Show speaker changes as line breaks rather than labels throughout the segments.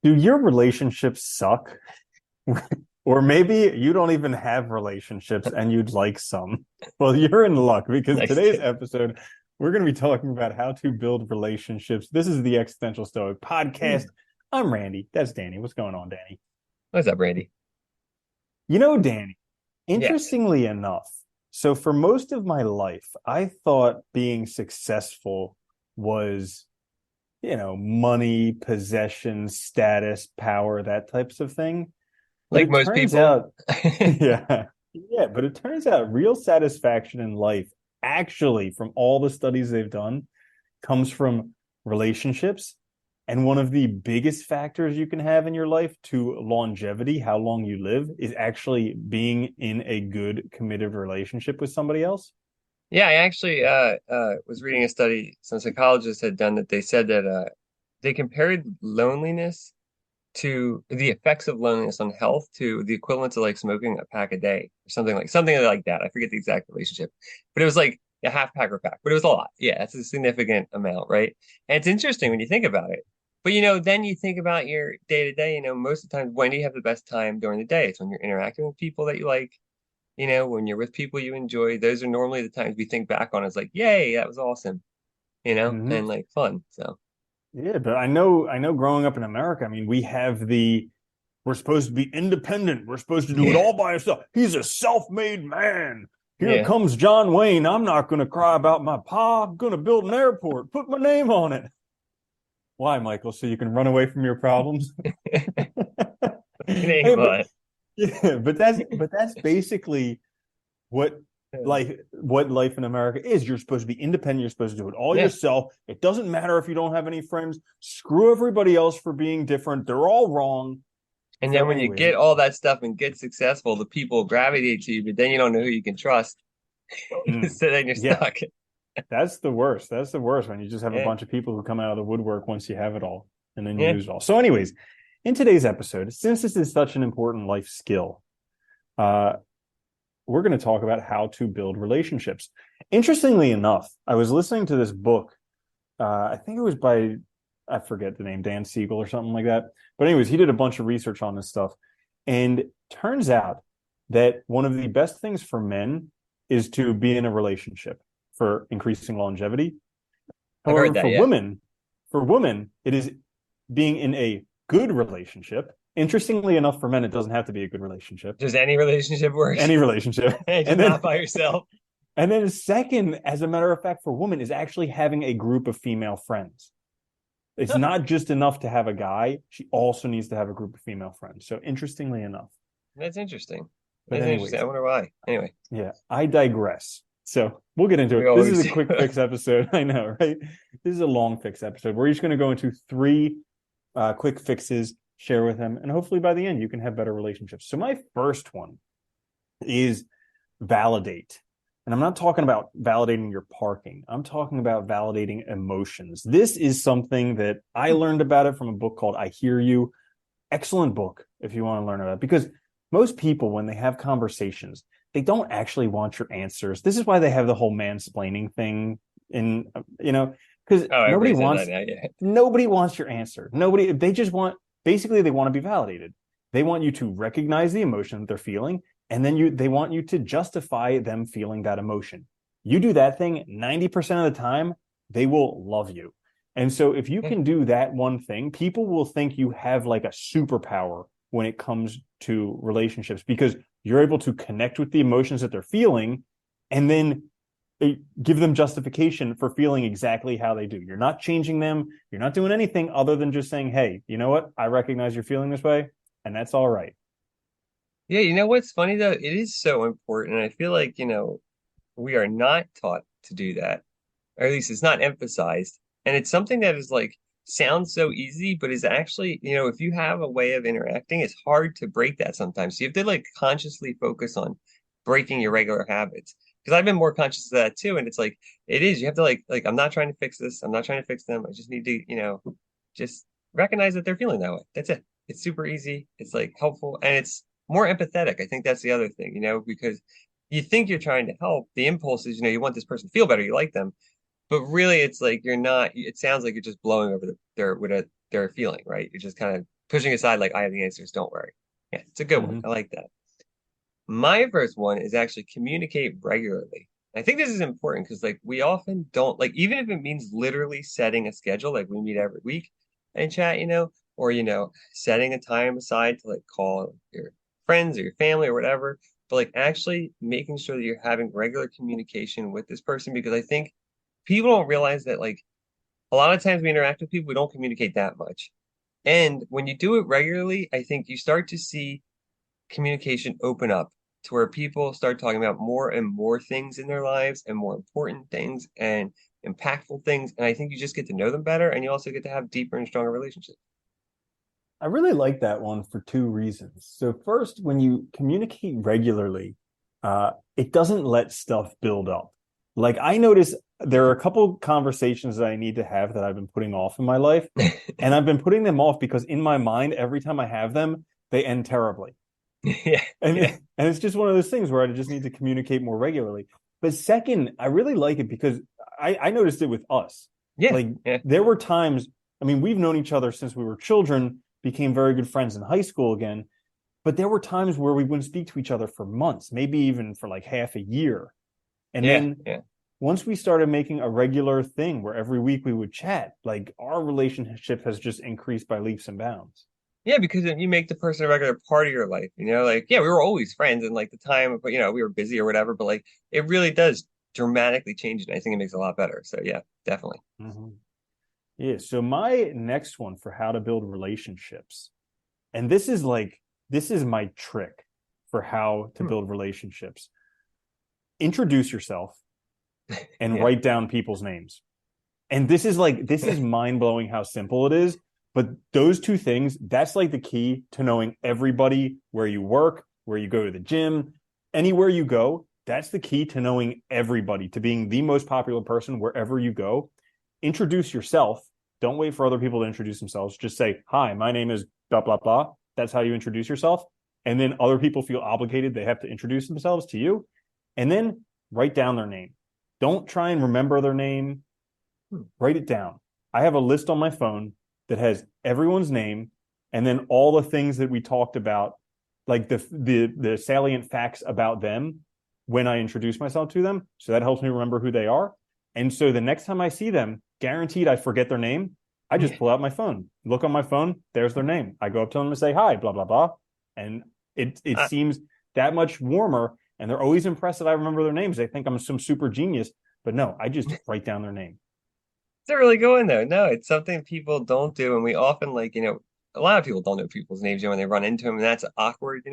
Do your relationships suck? Or maybe you don't even have relationships and you'd like some. Well, you're in luck because
Nice.
today's episode, we're going to be talking about how to build relationships. This is the Existential Stoic podcast. I'm Randy. That's Danny. What's going on, Danny?
What's up, Randy?
Danny,
Yes.
interestingly enough, so for most of my life, I thought being successful was, money, possessions, status, power, that types of thing. But
Like
it
most
turns
people.
out, yeah, yeah, but it turns out real satisfaction in life, actually, from all the studies they've done, comes from relationships. And one of the biggest factors you can have in your life to longevity, how long you live, is actually being in a good, committed relationship with somebody else.
Yeah, I actually was reading a study some psychologists had done that they said that they compared loneliness to the effects of loneliness on health to the equivalent to like smoking a pack a day or something like that. I forget the exact relationship, but it was like a half pack or pack, but it was a lot. Yeah, it's a significant amount, right? And it's interesting when you think about it. But then you think about your day to day, most of the time, when do you have the best time during the day? It's when you're interacting with people that you like, when you're with people you enjoy. Those are normally the times we think back on as like, yay, that was awesome,
Mm-hmm.
and like fun. So
Yeah, but I know growing up in America, I mean, we have we're supposed to be independent. We're supposed to do it
yeah,
all by ourselves. He's a self-made man. Here
yeah.
comes John Wayne. I'm not going to cry about my pa. I'm going to build an airport, put my name on it. Why, Michael? So you can run away from your problems?
It
Hey,
ain't
but
much.
yeah, but that's basically what what life in America is. You're supposed to be independent. You're supposed to do it all
Yeah.
yourself. It doesn't matter if you don't have any friends. Screw everybody else for being different. They're all wrong.
And
So,
then when you
anyways,
get all that stuff and get successful, the people gravitate to you, but then you don't know who you can trust.
mm,
So then you're
yeah,
stuck.
that's the worst. That's the worst when you just have a
Yeah.
bunch of people who come out of the woodwork once you have it all and then you
Yeah.
lose it all. So, anyways, in today's episode, since this is such an important life skill, uh, we're going to talk about how to build relationships. Interestingly enough, I was listening to this book. I think it was by, I forget the name, Dan Siegel or something like that. But, anyways, he did a bunch of research on this stuff. And turns out that one of the best things for men is to be in a relationship for increasing longevity.
I've
However,
heard that. Yeah.
for women, it is being in a good relationship. Interestingly enough, for men, it doesn't have to be a good relationship,
Does any relationship work?
any relationship.
Just
And
not
then
by yourself.
And then second, as a matter of fact, for women, is actually having a group of female friends. It's not just enough to have a guy. She also needs to have a group of female friends. So interestingly enough.
That's interesting.
But
That's interesting. I
anyways,
wonder why. Anyway,
yeah, I digress. So we'll get into
we
it. This
always
is a
do.
quick fix episode. I know, right? This is a long fix episode. We're each going to go into three quick fixes, share with them, and hopefully by the end you can have better relationships. So my first one is validate. And I'm not talking about validating your parking. I'm talking about validating emotions. This is something that I learned about it from a book called I Hear You. Excellent book if you want to learn about it. Because most people, when they have conversations, they don't actually want your answers. This is why they have the whole mansplaining thing in, because
Oh, everybody says that now. Yeah.
nobody wants your answer. Nobody, they just want, basically, they want to be validated. They want you to recognize the emotion that they're feeling, and then they want you to justify them feeling that emotion. You do that thing 90% of the time, they will love you. And so if you
Yeah.
can do that one thing, people will think you have like a superpower when it comes to relationships because you're able to connect with the emotions that they're feeling and then give them justification for feeling exactly how they do. You're not changing them. You're not doing anything other than just saying, hey, you know what? I recognize you're feeling this way, and that's all right.
Yeah, you know what's funny though? It is so important. I feel like, we are not taught to do that, or at least it's not emphasized. And it's something that is like sounds so easy, but is actually, if you have a way of interacting, it's hard to break that sometimes. So you have to like consciously focus on breaking your regular habits. Because I've been more conscious of that too. And it's like it is, you have to like I'm not trying to fix this. I'm not trying to fix them. I just need to, just recognize that they're feeling that way. That's it. It's super easy. It's like helpful and it's more empathetic. I think that's the other thing, because you think you're trying to help. The impulse is, you want this person to feel better, you like them, but really it's like you're not. It sounds like you're just blowing over their with they're feeling, right? You're just kind of pushing aside like I have the answers, don't worry. Yeah, it's a good one.
Hmm.
I like that. My first one is actually communicate regularly. I think this is important because like we often don't like even if it means literally setting a schedule, like we meet every week and chat, or setting a time aside to like call your friends or your family or whatever, but like actually making sure that you're having regular communication with this person because I think people don't realize that like a lot of times we interact with people, we don't communicate that much. And when you do it regularly, I think you start to see communication open up to where people start talking about more and more things in their lives and more important things and impactful things. And I think you just get to know them better and you also get to have deeper and stronger relationships.
I really like that one for two reasons. So first, when you communicate regularly, it doesn't let stuff build up. Like I notice there are a couple conversations that I need to have that I've been putting off in my life, and I've been putting them off because in my mind, every time I have them, they end terribly.
Yeah,
And
yeah,
and it's just one of those things where I just need to communicate more regularly. But second, I really like it because I noticed it with us.
yeah,
Like
yeah,
there were times, I mean, we've known each other since we were children, became very good friends in high school again. But there were times where we wouldn't speak to each other for months, maybe even for like half a year. And
yeah,
then
yeah.
once we started making a regular thing where every week we would chat, like our relationship has just increased by leaps and bounds.
Yeah, because you make the person a regular part of your life, like, yeah, we were always friends and like the time, but we were busy or whatever, but like it really does dramatically change it. I think it makes it a lot better. So yeah, definitely.
Mm-hmm. Yeah. So my next one for how to build relationships, and this is my trick for how to
Hmm.
build relationships. Introduce yourself and
Yeah.
write down people's names. And this is mind-blowing how simple it is, but those two things, that's like the key to knowing everybody, where you work, where you go to the gym, anywhere you go. That's the key to knowing everybody, to being the most popular person wherever you go. Introduce yourself. Don't wait for other people to introduce themselves. Just say, "Hi, my name is blah blah blah." That's how you introduce yourself. And then other people feel obligated, they have to introduce themselves to you. And then write down their name. Don't try and remember their name,
Hmm.
write it down. I have a list on my phone that has everyone's name and then all the things that we talked about, like the salient facts about them when I introduce myself to them. So that helps me remember who they are. And so the next time I see them, guaranteed I forget their name. I just
Yeah.
pull out my phone, look on my phone, there's their name. I go up to them and say hi, blah blah blah, and it
Uh,
seems that much warmer. And they're always impressed that I remember their names. They think I'm some super genius, but no, I just write down their name.
It's a really good one though. No, it's something people don't do, and we often like, a lot of people don't know people's names, when they run into them, and that's awkward.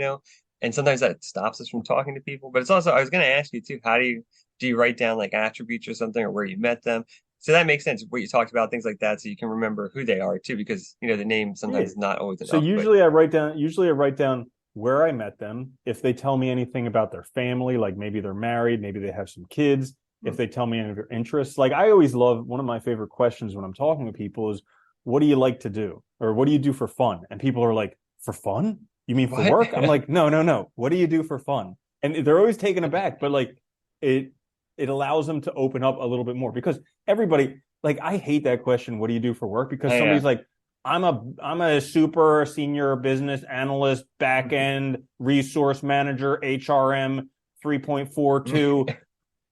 And sometimes that stops us from talking to people. But it's also, I was going to ask you too, how do you write down like attributes or something or where you met them? So that makes sense. What you talked about, things like that, so you can remember who they are too, because the name
Yeah.
sometimes is not always
So
enough. But
usually I write down where I met them. If they tell me anything about their family, like maybe they're married, maybe they have some kids, if
hmm,
they tell me any of their interests. Like I always love one of my favorite questions when I'm talking to people is what do you like to do? Or what do you do for fun? And people are like, for fun? You mean for
what?
work? I'm like, no, no, no. What do you do for fun? And they're always taken aback, but like it it allows them to open up a little bit more because everybody like I hate that question, what do you do for work? Because
I
somebody's
know.
like, I'm a super senior business analyst, back end resource manager, HRM 3.42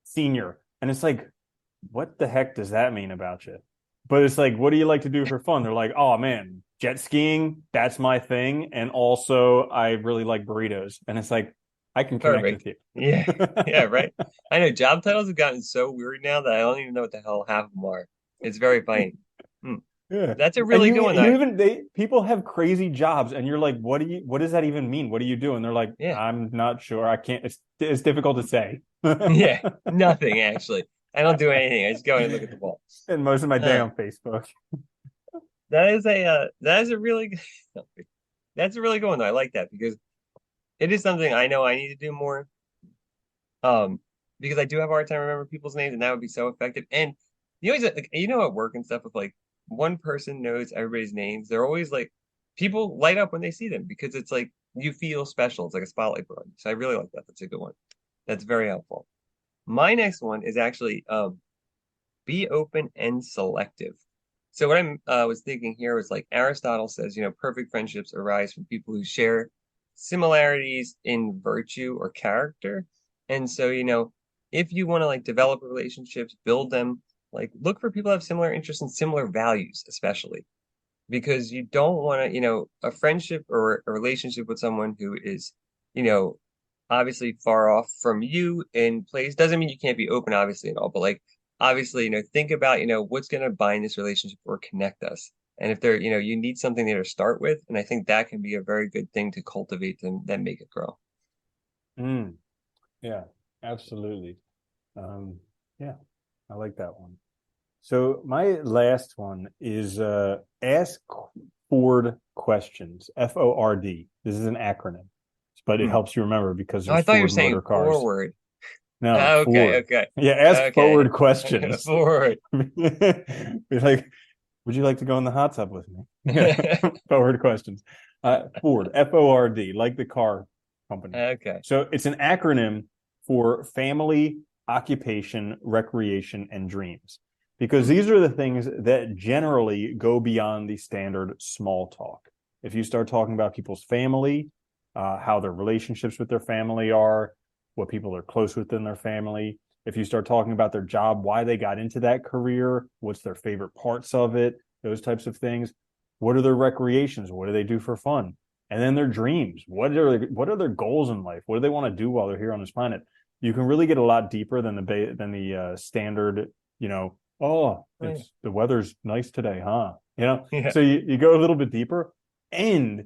senior. And it's like, what the heck does that mean about you? But it's like, what do you like to do for fun? They're like, oh man, jet skiing, that's my thing. And also I really like burritos. And it's like, I can connect
Perfect.
with you.
Yeah. Yeah, right. I know job titles have gotten so weird now that I don't even know what the hell half of them are. It's very funny. Hmm.
Yeah.
That's a
And
really good one.
you even they people have crazy jobs and you're like, what does that even mean? What do you do? And they're like,
Yeah.
I'm not sure. I can't it's difficult to say.
Yeah. Nothing actually. I don't do anything. I just go in and look at the wall.
And most of my day
Uh,
on Facebook.
that is a really that's a really good one though. I like that because it is something I know I need to do more. Um, because I do have a hard time remembering people's names, and that would be so effective. And always like at work and stuff, if like one person knows everybody's names, they're always like people light up when they see them because it's like you feel special. It's like a spotlight put on you. So I really like that. That's a good one. That's very helpful. My next one is actually be open and selective. So what I'm was thinking here was like Aristotle says, perfect friendships arise from people who share similarities in virtue or character. And so, if you want to like develop relationships, build them, like look for people who have similar interests and similar values, especially because you don't want to, a friendship or a relationship with someone who is, you know, obviously far off from you in place doesn't mean you can't be open, obviously, and all, but like obviously, think about, what's going to bind this relationship or connect us. And if there, you need something there to start with, and I think that can be a very good thing to cultivate and then make it grow.
Mm, yeah, absolutely. Um, yeah, I like that one. So my last one is ask Ford questions. FORD. This is an acronym, but it
Hmm.
helps you remember because
Oh,
there's
I thought you were
Ford
saying
Motor Cars.
forward.
No,
Okay,
Ford.
okay,
Yeah, ask
okay.
forward questions.
Forward.
Be like, would you like to go in the hot tub with me? Yeah, forward questions. Ford, FORD, like the car company.
Okay.
So it's an acronym for family, occupation, recreation, and dreams. Because
Hmm.
these are the things that generally go beyond the standard small talk. If you start talking about people's family, how their relationships with their family are, what people are close with in their family, if you start talking about their job, why they got into that career, what's their favorite parts of it, those types of things. What are their recreations? What do they do for fun? And then their dreams. What are their goals in life? What do they want to do while they're here on this planet? You can really get a lot deeper than the standard. Oh,
Oh,
it's the weather's nice today, huh?
yeah.
So you go a little bit deeper, and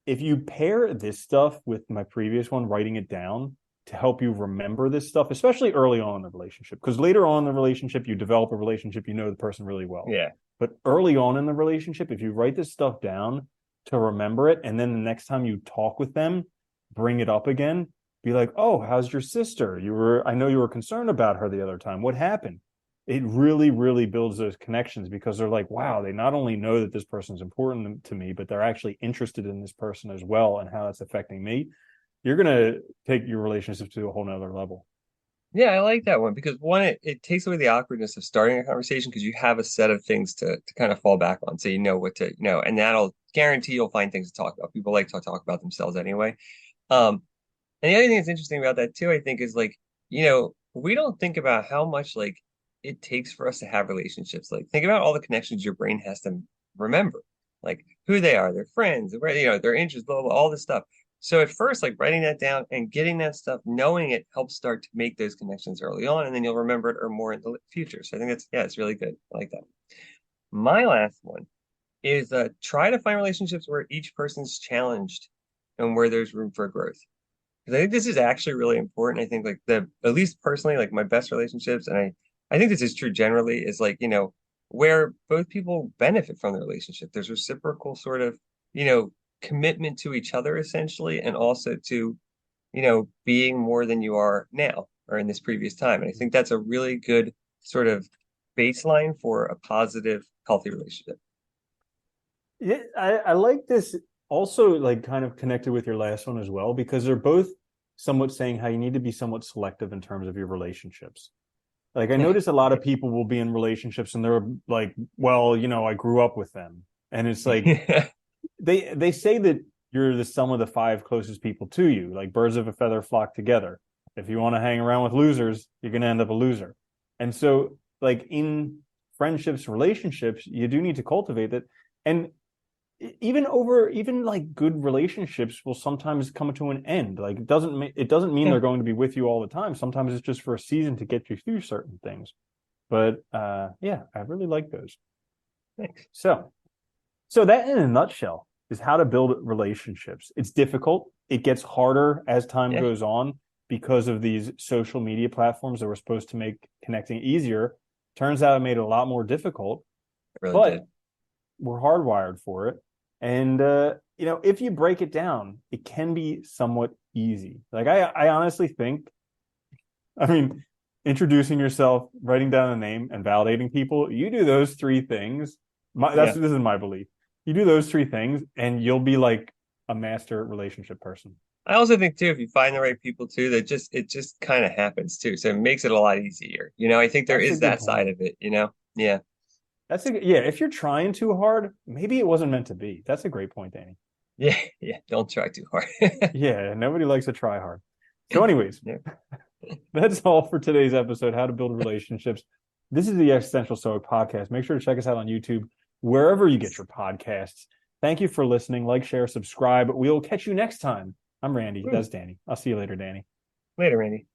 if you pair this stuff with my previous one, writing it down to help you remember this stuff, especially early on in the relationship, because later on in the relationship, you develop a relationship, you know the person really well.
Yeah.
But early on in the relationship, if you write this stuff down to remember it, and then the next time you talk with them, bring it up again, be like, oh, how's your sister? I know you were concerned about her the other time. What happened? It really, really builds those connections because they're like, wow, they not only know that this person's important to me, but they're actually interested in this person as well and how it's affecting me. You're going to take your relationship to a whole nother level.
Yeah, I like that one because one, it takes away the awkwardness of starting a conversation because you have a set of things to kind of fall back on. So you know what to, and that'll guarantee you'll find things to talk about. People like to talk about themselves anyway. And the other thing that's interesting about that too, I think, is like, we don't think about how much like it takes for us to have relationships. Like, think about all the connections your brain has to remember, like who they are, their friends, where, their interests, blah, blah, all this stuff. So at first, like writing that down and getting that stuff, knowing it helps start to make those connections early on, and then you'll remember it or more in the future. So I think that's, yeah, it's really good. I like that. My last one is try to find relationships where each person's challenged and where there's room for growth. Because I think this is actually really important. I think like at least personally, like my best relationships, and I think this is true generally, is like, where both people benefit from the relationship. There's reciprocal sort of, you know, commitment to each other essentially, and also to, being more than you are now or in this previous time. And I think that's a really good sort of baseline for a positive, healthy relationship.
Yeah, I like this also, like kind of connected with your last one as well, because they're both somewhat saying how you need to be somewhat selective in terms of your relationships. Like I notice a lot of people will be in relationships and they're like, well, I grew up with them. And it's like
Yeah.
they say that you're the sum of the five closest people to you, like birds of a feather flock together. If you want to hang around with losers, you're going to end up a loser. And so, like in friendships, relationships, you do need to cultivate that. And even like good relationships will sometimes come to an end. Like it doesn't mean they're going to be with you all the time. Sometimes it's just for a season to get you through certain things. But yeah, I really like those.
Thanks.
So that in a nutshell is how to build relationships. It's difficult. It gets harder as time
Yeah,
goes on because of these social media platforms that were supposed to make connecting easier. Turns out it made it a lot more difficult,
I really
but
did.
we're hardwired for it. And if you break it down, it can be somewhat easy. Like I honestly think, I mean, introducing yourself, writing down a name, and validating people, you do those three things.
Yeah.
This is my belief. You do those three things, and you'll be like a master relationship person.
I also think too, if you find the right people too, that just it just kind of happens too. So it makes it a lot easier. I think there
That's a
is
good
that side
point.
of it. Yeah.
Yeah, if you're trying too hard, maybe it wasn't meant to be. That's a great point, Danny.
Yeah, yeah. Don't try too hard.
Yeah, nobody likes to try hard. So, anyways,
Yeah.
that's all for today's episode, How to Build Relationships. This is the Existential Stoic podcast. Make sure to check us out on YouTube, wherever you get your podcasts. Thank you for listening. Like, share, subscribe. We'll catch you next time. I'm Randy. That's Danny. I'll see you later, Danny.
Later, Randy.